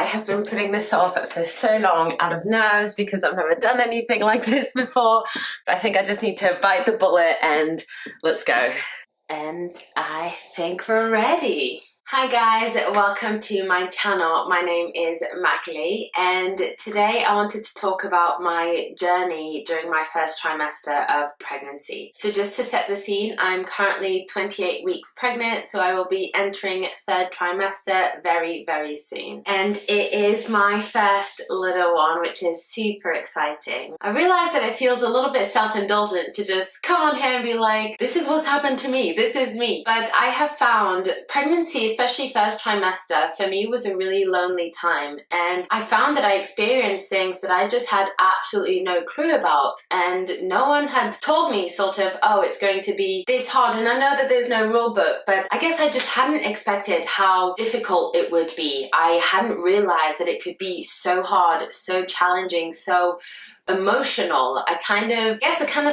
have been putting this off for so long out of nerves because I've never done anything like this before. But I think I just need to bite the bullet and let's go. And I think we're ready. Hi guys, welcome to my channel. My name is Magli and today I wanted to talk about my journey during my first trimester of pregnancy. So just to set the scene, I'm currently 28 weeks pregnant, so I will be entering third trimester very, very soon. And it is my first little one, which is super exciting. I realize that it feels a little bit self-indulgent to just come on here and be like, this is what's happened to me, this is me. But I have found pregnancy, especially first trimester, for me was a really lonely time, and I found that I experienced things that I just had absolutely no clue about, and no one had told me sort of, oh, it's going to be this hard. And I know that there's no rule book, but I guess I just hadn't expected how difficult it would be. I hadn't realized that it could be so hard, so challenging, so emotional. I kind of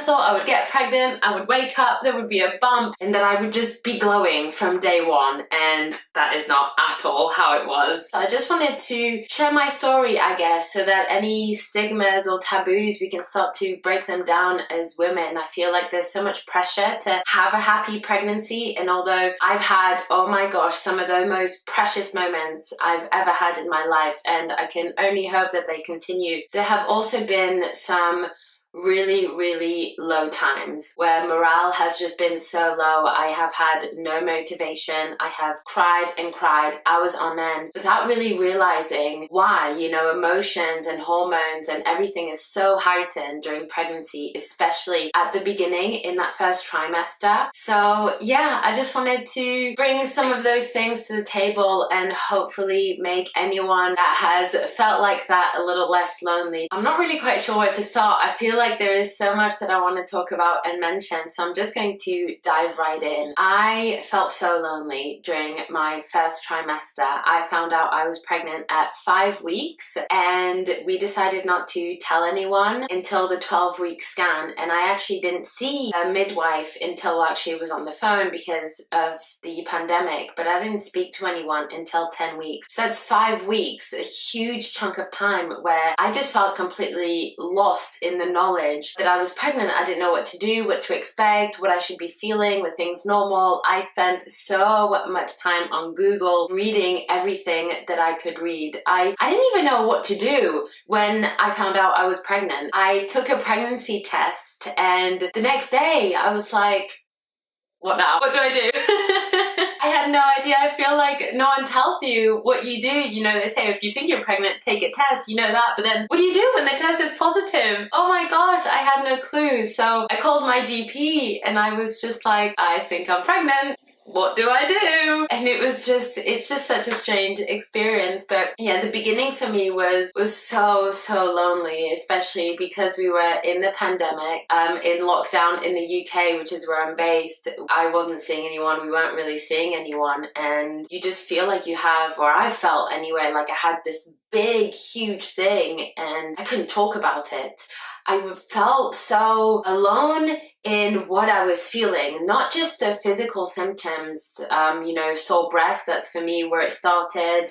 thought I would get pregnant, I would wake up, there would be a bump, and that I would just be glowing from day one, and that is not at all how it was. So I just wanted to share my story, I guess, so that any stigmas or taboos, we can start to break them down as women. I feel like there's so much pressure to have a happy pregnancy, and although I've had, oh my gosh, some of the most precious moments I've ever had in my life, and I can only hope that they continue, there have also been some really, really low times where morale has just been so low. I have had no motivation. I have cried and cried hours on end without really realizing why. You know, emotions and hormones and everything is so heightened during pregnancy, especially at the beginning in that first trimester. So yeah, I just wanted to bring some of those things to the table and hopefully make anyone that has felt like that a little less lonely. I'm not really quite sure where to start. I feel like there is so much that I want to talk about and mention, so I'm just going to dive right in. I felt so lonely during my first trimester. I found out I was pregnant at 5 weeks, and we decided not to tell anyone until the 12-week scan, and I actually didn't see a midwife until actually it was on the phone because of the pandemic, but I didn't speak to anyone until 10 weeks. So that's 5 weeks, a huge chunk of time where I just felt completely lost in the knowledge that I was pregnant. I didn't know what to do, what to expect, what I should be feeling, were things normal. I spent so much time on Google reading everything that I could read. I didn't even know what to do when I found out I was pregnant. I took a pregnancy test, and the next day I was like, what now? What do I do? I had no idea. I feel like no one tells you what you do. You know, they say if you think you're pregnant, take a test, you know that, but then what do you do when the test is positive? Oh my gosh, I had no clue. So I called my GP and I was just like, I think I'm pregnant. What do I do? And it's just such a strange experience. But yeah, the beginning for me was so lonely, especially because we were in the pandemic, in lockdown in the UK, which is where I'm based. I wasn't seeing anyone, we weren't really seeing anyone, and you just feel like you have, or I felt anyway, like I had this big, huge thing and I couldn't talk about it. I felt so alone in what I was feeling, not just the physical symptoms, you know, sore breast, that's for me where it started.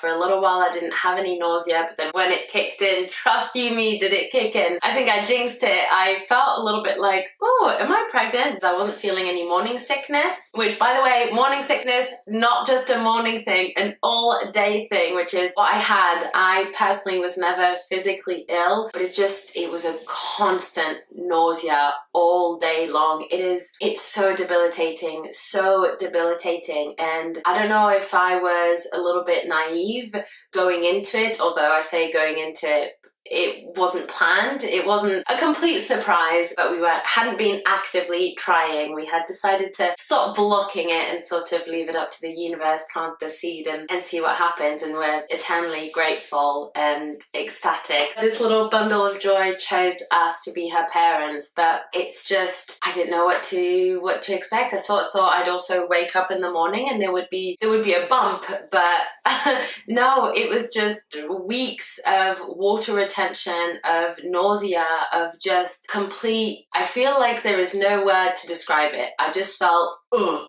For a little while I didn't have any nausea, but then when it kicked in, trust you me, did it kick in. I think I jinxed it. I felt a little bit like, oh, am I pregnant? I wasn't feeling any morning sickness, which by the way, morning sickness, not just a morning thing, an all day thing, which is what I had. I personally was never physically ill, but it was a constant nausea all day long. It's so debilitating, and I don't know if I was a little bit naive going into it, although I say going into it, it wasn't planned, it wasn't a complete surprise, but we hadn't been actively trying. We had decided to stop blocking it and sort of leave it up to the universe, plant the seed and see what happens, and we're eternally grateful and ecstatic. This little bundle of joy chose us to be her parents, but it's just, I didn't know what to expect. I sort of thought I'd also wake up in the morning and there would be a bump, but no, it was just weeks of water retention tension, of nausea, of just complete, I feel like there is no word to describe it. I just felt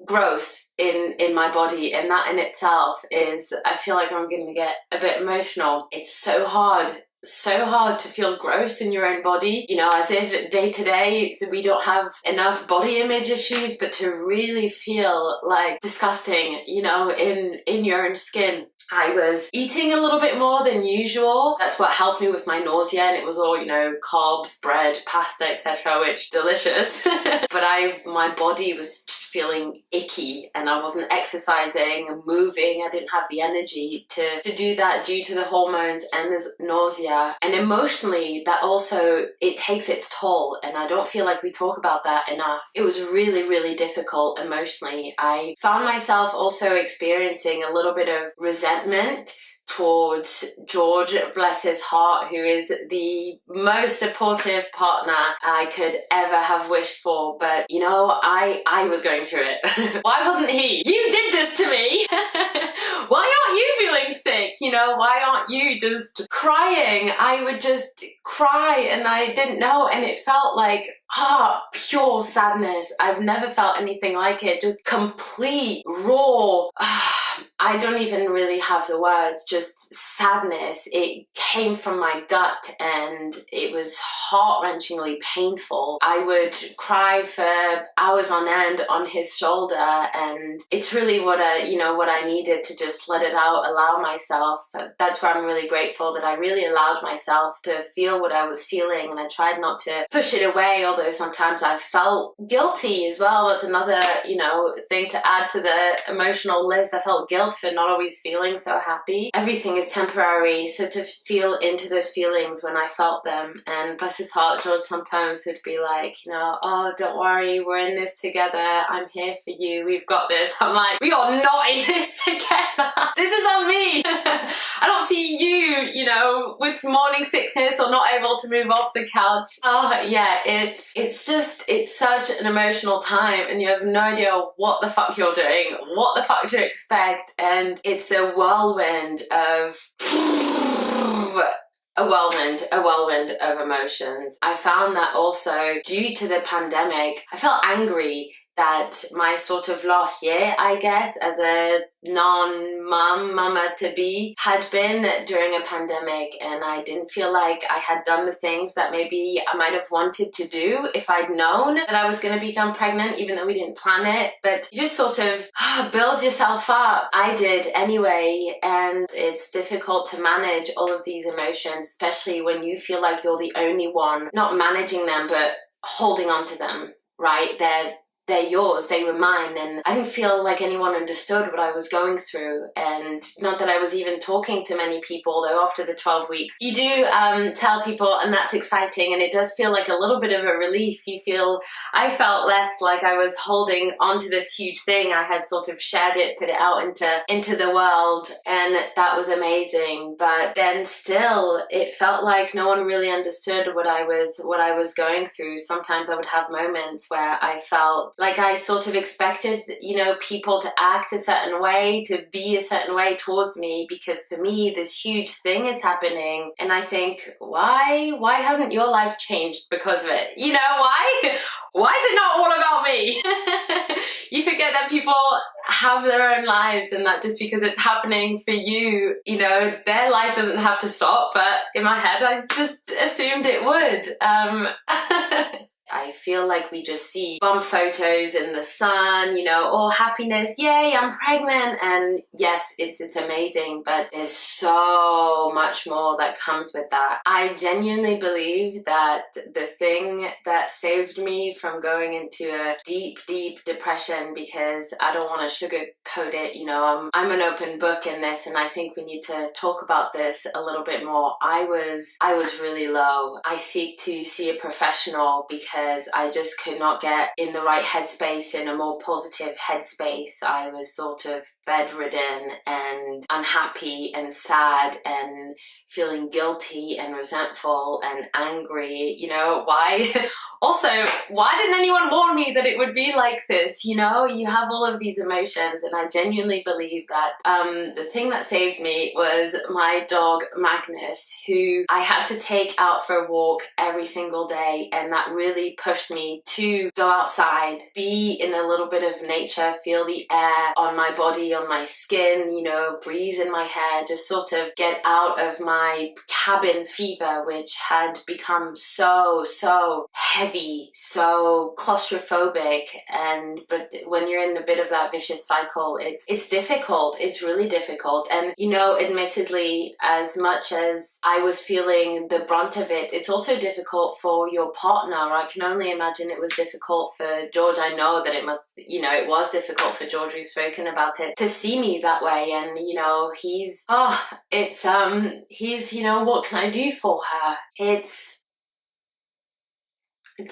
gross in my body, and that in itself is, I feel like I'm gonna get a bit emotional. It's so hard to feel gross in your own body, you know, as if day to day we don't have enough body image issues, but to really feel like disgusting, you know, in your own skin. I was eating a little bit more than usual. That's what helped me with my nausea, and it was all, you know, carbs, bread, pasta, etc., which delicious. But my body was just feeling icky, and I wasn't exercising and moving. I didn't have the energy to do that due to the hormones and this nausea. And emotionally, that also, it takes its toll, and I don't feel like we talk about that enough. It was really, really difficult emotionally. I found myself also experiencing a little bit of resentment towards George, bless his heart, who is the most supportive partner I could ever have wished for. But, you know, I was going through it. Why wasn't he? You did this to me! Why aren't you feeling sick? You know, why aren't you just crying? I would just cry, and I didn't know, and it felt like, pure sadness. I've never felt anything like it. Just complete, raw, I don't even really have the words, just sadness. It came from my gut, and it was heart-wrenchingly painful. I would cry for hours on end on his shoulder, and it's really what I needed to just let it out, allow myself. That's where I'm really grateful that I really allowed myself to feel what I was feeling, and I tried not to push it away, although sometimes I felt guilty as well. That's another, you know, thing to add to the emotional list. I felt guilt for not always feeling so happy. Everything is temporary, so to feel into those feelings when I felt them. And bless his heart, George sometimes would be like, you know, oh, don't worry, we're in this together, I'm here for you, we've got this. I'm like, we are not in this together. This is on me. I don't see you, you know, with morning sickness or not able to move off the couch. Oh yeah, it's such an emotional time, and you have no idea what the fuck you're doing, what the fuck to expect, and it's a whirlwind of a whirlwind of emotions. I found that also due to the pandemic, I felt angry that my sort of last year, I guess, as a mama-to-be had been during a pandemic, and I didn't feel like I had done the things that maybe I might have wanted to do if I'd known that I was going to become pregnant, even though we didn't plan it. But you just sort of build yourself up. I did anyway, and it's difficult to manage all of these emotions, especially when you feel like you're the only one not managing them, but holding on to them, right? They're yours, they were mine, and I didn't feel like anyone understood what I was going through. And not that I was even talking to many people, though after the 12 weeks you do tell people, and that's exciting, and it does feel like a little bit of a relief. I felt less like I was holding onto this huge thing. I had sort of shared it, put it out into the world, and that was amazing. But then still, it felt like no one really understood what I was going through. Sometimes I would have moments where I felt like I sort of expected, you know, people to act a certain way, to be a certain way towards me, because for me, this huge thing is happening. And I think, why hasn't your life changed because of it? You know, why? Why is it not all about me? You forget that people have their own lives, and that just because it's happening for you, you know, their life doesn't have to stop. But in my head, I just assumed it would. I feel like we just see bump photos in the sun, you know, all happiness, yay, I'm pregnant. And yes, it's amazing, but there's so much more that comes with that. I genuinely believe that the thing that saved me from going into a deep, deep depression, because I don't want to sugarcoat it, you know, I'm an open book in this, and I think we need to talk about this a little bit more. I was really low. I seek to see a professional because I just could not get in the right headspace, in a more positive headspace. I was sort of bedridden and unhappy and sad, and and feeling guilty and resentful and angry. You know, why? Also, why didn't anyone warn me that it would be like this? You know, you have all of these emotions, and I genuinely believe that the thing that saved me was my dog Magnus, who I had to take out for a walk every single day, and that really pushed me to go outside, be in a little bit of nature, feel the air on my body, on my skin, you know, breeze in my hair, just sort of get out of my cabin fever, which had become so heavy, so claustrophobic. But when you're in a bit of that vicious cycle, it's difficult. It's really difficult. And, you know, admittedly, as much as I was feeling the brunt of it, it's also difficult for your partner. I can only imagine it was difficult for George. I know that it was difficult for George, who's spoken about it, to see me that way. And, you know, he's, you know, what can I do for her? It's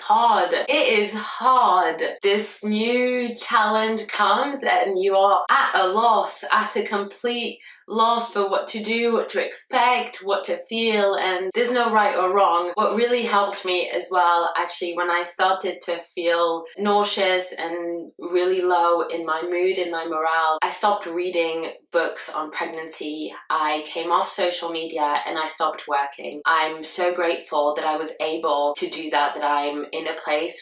hard. It is hard. This new challenge comes and you are at a loss, at a complete loss for what to do, what to expect, what to feel, and there's no right or wrong. What really helped me as well, actually, when I started to feel nauseous and really low in my mood, in my morale, I stopped reading books on pregnancy. I came off social media and I stopped working. I'm so grateful that I was able to do that,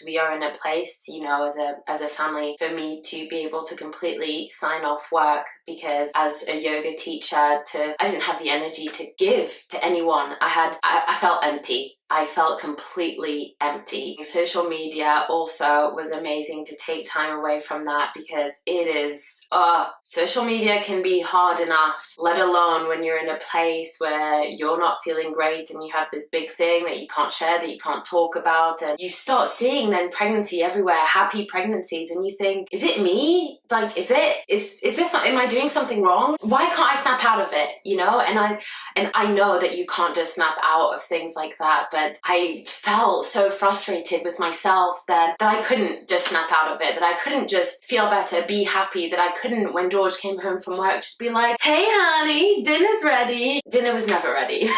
we are in a place, you know, as a family, for me to be able to completely sign off work, because as a yoga teacher, I didn't have the energy to give to anyone. I felt empty. I felt completely empty. Social media also was amazing to take time away from that, because social media can be hard enough, let alone when you're in a place where you're not feeling great and you have this big thing that you can't share, that you can't talk about, and you start seeing then pregnancy everywhere, happy pregnancies, and you think, is it me? Like, is this, am I doing something wrong? Why can't I snap out of it? You know, and I know that you can't just snap out of things like that, but I felt so frustrated with myself that I couldn't just snap out of it, that I couldn't just feel better, be happy, that I couldn't, when George came home from work, just be like, hey honey, dinner's ready. Dinner was never ready.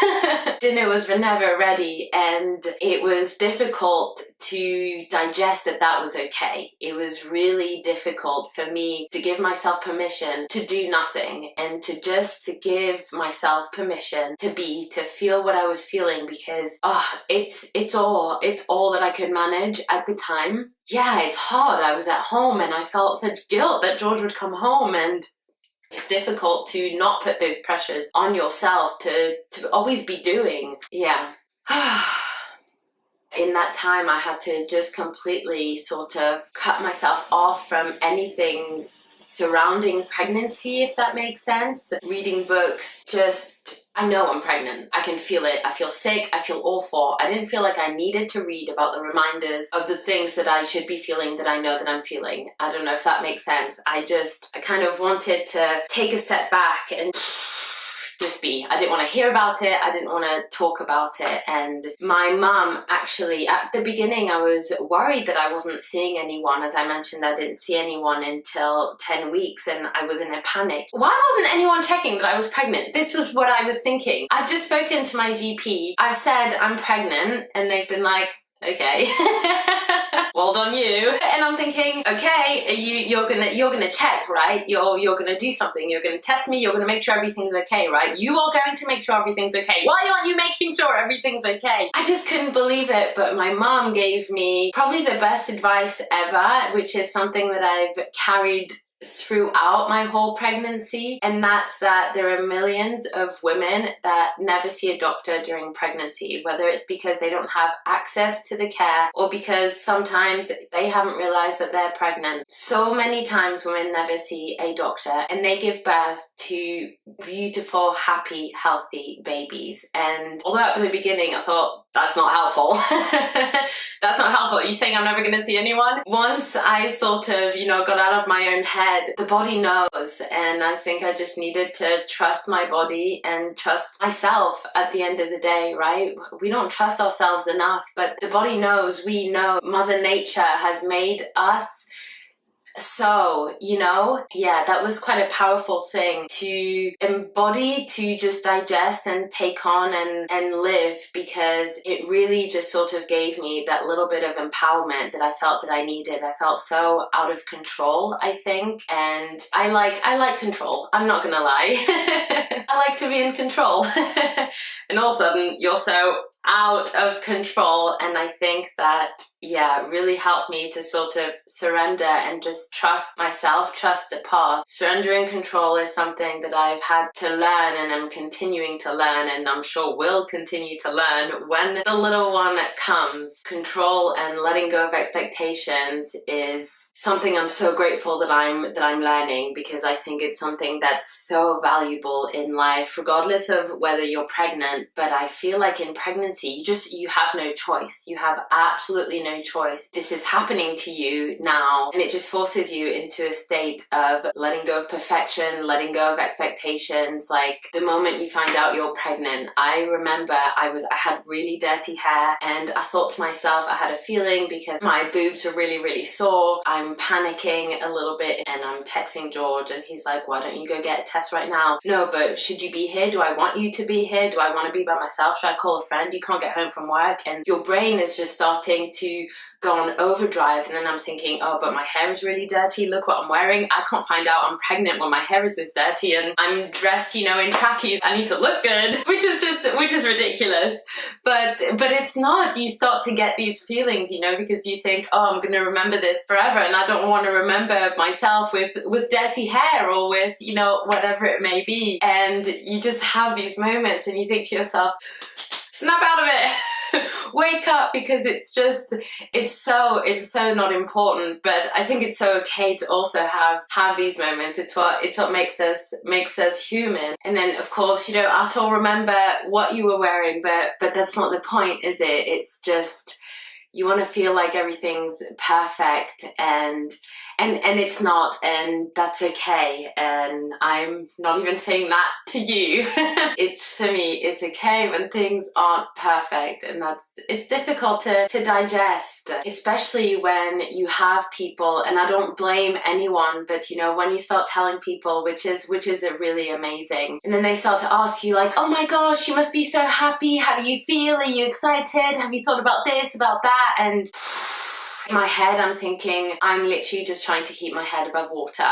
Dinner was never ready, and it was difficult to digest that was okay. It was really difficult for me to give myself permission to do nothing, and to give myself permission to feel what I was feeling, because it's all that I could manage at the time. Yeah, it's hard. I was at home and I felt such guilt that George would come home, and it's difficult to not put those pressures on yourself to always be doing. Yeah. In that time, I had to just completely sort of cut myself off from anything surrounding pregnancy, if that makes sense. Reading books, I know I'm pregnant. I can feel it. I feel sick. I feel awful. I didn't feel like I needed to read about the reminders of the things that I should be feeling, that I know that I'm feeling. I don't know if that makes sense. I kind of wanted to take a step back and just be. I didn't want to hear about it. I didn't want to talk about it. And my mum, actually, at the beginning, I was worried that I wasn't seeing anyone. As I mentioned, I didn't see anyone until 10 weeks, and I was in a panic. Why wasn't anyone checking that I was pregnant? This was what I was thinking. I've just spoken to my GP. I've said I'm pregnant, and they've been like, okay, well done you. And I'm thinking, okay, you're gonna check, right? You're gonna do something. You're gonna test me. You're gonna make sure everything's okay, right? You are going to make sure everything's okay. Why aren't you making sure everything's okay? I just couldn't believe it. But my mom gave me probably the best advice ever, which is something that I've carried throughout my whole pregnancy, and that's that there are millions of women that never see a doctor during pregnancy, whether it's because they don't have access to the care or because sometimes they haven't realized that they're pregnant. So many times women never see a doctor, and they give birth to beautiful, happy, healthy babies. And although at the beginning I thought, that's not helpful. That's not helpful. Are you saying I'm never going to see anyone? Once I sort of, got out of my own head, the body knows. And I think I just needed to trust my body and trust myself at the end of the day, right? We don't trust ourselves enough, but the body knows. We know Mother Nature has made us So, yeah, that was quite a powerful thing to embody, to just digest and take on and live, because it really just sort of gave me that little bit of empowerment that I felt that I needed. I felt so out of control, I think, and I like control. I'm not gonna lie. I like to be in control. And all of a sudden, you're so out of control, and I think that, yeah, really helped me to sort of surrender and just trust myself, trust the path. Surrendering control is something that I've had to learn, and I'm continuing to learn, and I'm sure will continue to learn when the little one comes. Control and letting go of expectations is something I'm so grateful that I'm learning, because I think it's something that's so valuable in life, regardless of whether you're pregnant. But I feel like in pregnancy, you have no choice. You have absolutely no choice. This is happening to you now, and it just forces you into a state of letting go of perfection, letting go of expectations. Like the moment you find out you're pregnant, I remember I had really dirty hair, and I thought to myself, I had a feeling because my boobs were really, really sore. I'm panicking a little bit, and I'm texting George, and he's like, why don't you go get a test right now? No, but should you be here? Do I want you to be here? Do I want to be by myself? Should I call a friend? You can't get home from work, and your brain is just starting to go on overdrive. And then I'm thinking, oh, but my hair is really dirty. Look what I'm wearing. I can't find out I'm pregnant when my hair is this dirty, and I'm dressed, in trackies. I need to look good, which is ridiculous. But it's not. You start to get these feelings, because you think, oh, I'm going to remember this forever, and I don't want to remember myself with dirty hair or with, whatever it may be. And you just have these moments, and you think to yourself, snap out of it. Wake up, because it's so not important. But I think it's so okay to also have these moments. It's what makes us human. And then of course, I'll remember what you were wearing, but that's not the point, is it? It's just, you want to feel like everything's perfect, and it's not, and that's okay. And I'm not even saying that to you. It's, for me, it's okay when things aren't perfect, and it's difficult to digest, especially when you have people, and I don't blame anyone, but when you start telling people, which is really amazing, and then they start to ask you like, oh my gosh, you must be so happy, how do you feel, are you excited, have you thought about this, about that? And in my head, I'm thinking, I'm literally just trying to keep my head above water.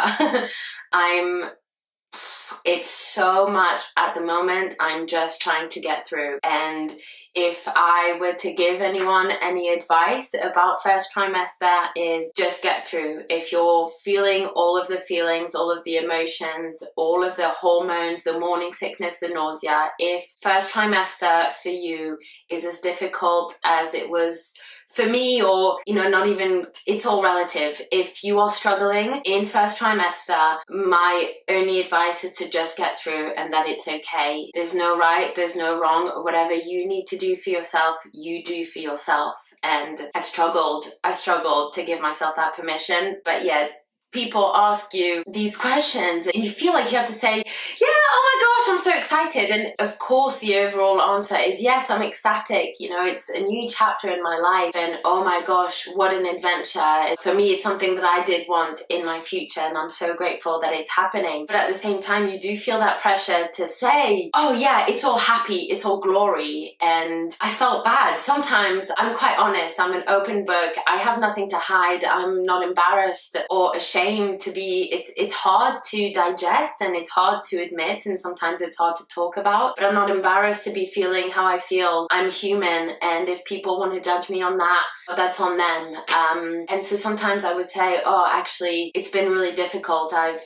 It's so much at the moment, I'm just trying to get through. And if I were to give anyone any advice about first trimester, is just get through. If you're feeling all of the feelings, all of the emotions, all of the hormones, the morning sickness, the nausea, if first trimester for you is as difficult as it was for me, or, not even, it's all relative. If you are struggling in first trimester, my only advice is to just get through, and that it's okay. There's no right, there's no wrong. Whatever you need to do for yourself, you do for yourself. And I struggled to give myself that permission. But yeah, people ask you these questions, and you feel like you have to say, yeah, oh my gosh, I'm so excited. And of course, the overall answer is yes, I'm ecstatic. It's a new chapter in my life, and oh my gosh, what an adventure. For me, it's something that I did want in my future, and I'm so grateful that it's happening. But at the same time, you do feel that pressure to say, oh yeah, it's all happy, it's all glory. And I felt bad. Sometimes, I'm quite honest, I'm an open book. I have nothing to hide. I'm not embarrassed or ashamed to be. It's hard to digest, and it's hard to admit, and sometimes it's hard to talk about, but I'm not embarrassed to be feeling how I feel. I'm human, and if people want to judge me on that, that's on them. And so sometimes I would say, oh, actually, it's been really difficult. I've,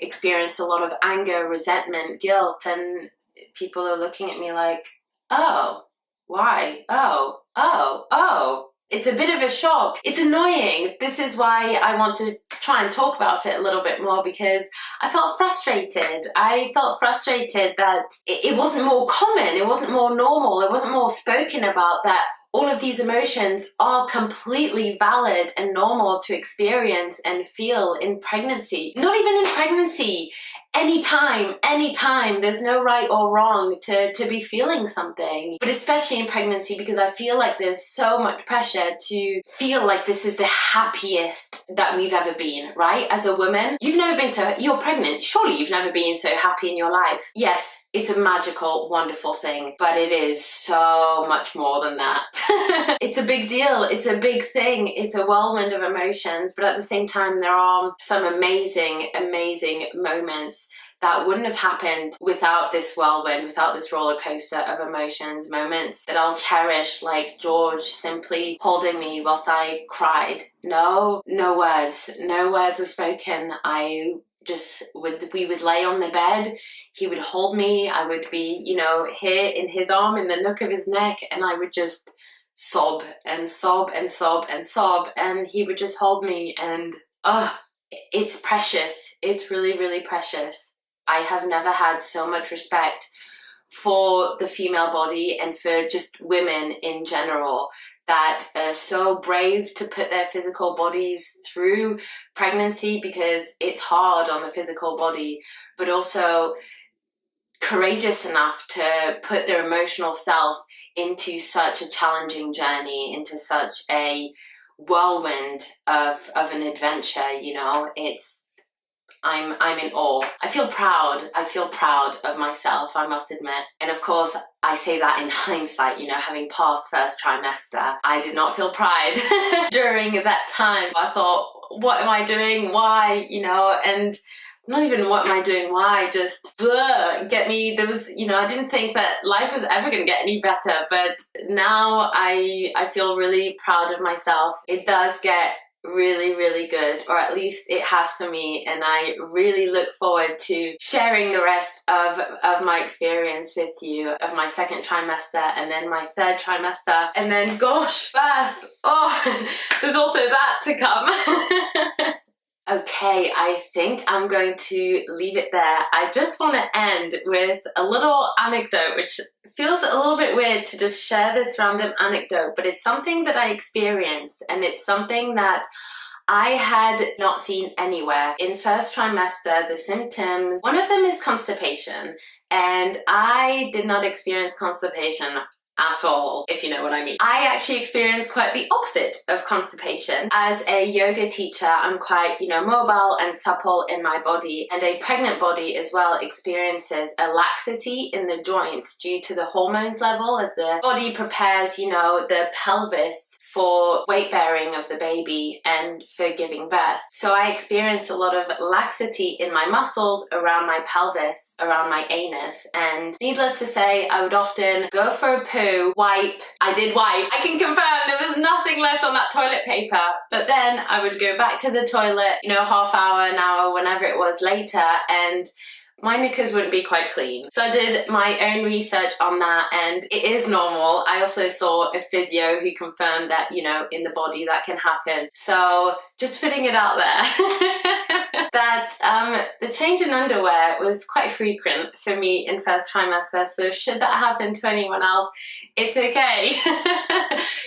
experienced a lot of anger, resentment, guilt, and people are looking at me like, oh, why? Oh. It's a bit of a shock. It's annoying. This is why I want to try and talk about it a little bit more, because I felt frustrated. I felt frustrated that it wasn't more common, it wasn't more normal, it wasn't more spoken about, that all of these emotions are completely valid and normal to experience and feel in pregnancy. Not even in pregnancy. anytime, there's no right or wrong to be feeling something, but especially in pregnancy, because I feel like there's so much pressure to feel like this is the happiest that we've ever been, right? As a woman, you're pregnant, surely you've never been so happy in your life. Yes, it's a magical, wonderful thing, but it is so much more than that. It's a big deal, it's a big thing, it's a whirlwind of emotions, but at the same time, there are some amazing moments that wouldn't have happened without this whirlwind, without this roller coaster of emotions, moments that I'll cherish, like George simply holding me whilst I cried. No words were spoken. We would lay on the bed, he would hold me, I would be, here in his arm, in the nook of his neck, and I would just sob and sob and sob and sob, and he would just hold me, and it's precious. It's really precious. I have never had so much respect for the female body and for just women in general that are so brave to put their physical bodies through pregnancy, because it's hard on the physical body, but also courageous enough to put their emotional self into such a challenging journey, into such a whirlwind of an adventure. I'm in awe. I feel proud of myself, I must admit. And of course, I say that in hindsight, having passed first trimester, I did not feel pride during that time. I thought, what am I doing? Why? And not even what am I doing? Why? Just get me. There was, I didn't think that life was ever going to get any better, but now I feel really proud of myself. It does get really good, or at least it has for me, and I really look forward to sharing the rest of my experience with you, of my second trimester and then my third trimester, and then gosh, birth. There's also that to come. Okay, I think I'm going to leave it there. I just want to end with a little anecdote, which feels a little bit weird to just share this random anecdote, but it's something that I experienced, and it's something that I had not seen anywhere. In first trimester, the symptoms, one of them is constipation, and I did not experience constipation at all, if you know what I mean. I actually experienced quite the opposite of constipation. As a yoga teacher, I'm quite, mobile and supple in my body, and a pregnant body as well experiences a laxity in the joints due to the hormones level as the body prepares, the pelvis for weight bearing of the baby and for giving birth. So I experienced a lot of laxity in my muscles around my pelvis, around my anus, and needless to say, I would often go for a poo, wipe. I did wipe. I can confirm there was nothing left on that toilet paper, but then I would go back to the toilet, half hour, an hour, whenever it was later, and my knickers wouldn't be quite clean. So I did my own research on that, and it is normal. I also saw a physio who confirmed that, in the body that can happen. So just putting it out there that the change in underwear was quite frequent for me in first trimester. So should that happen to anyone else, it's okay.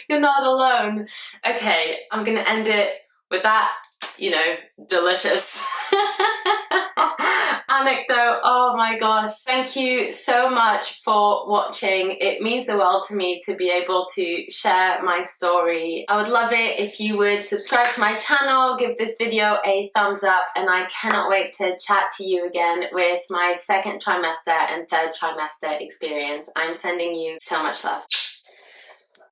You're not alone. Okay, I'm gonna end it with that, delicious anecdote. Oh my gosh. Thank you so much for watching. It means the world to me to be able to share my story. I would love it if you would subscribe to my channel, give this video a thumbs up, and I cannot wait to chat to you again with my second trimester and third trimester experience. I'm sending you so much love.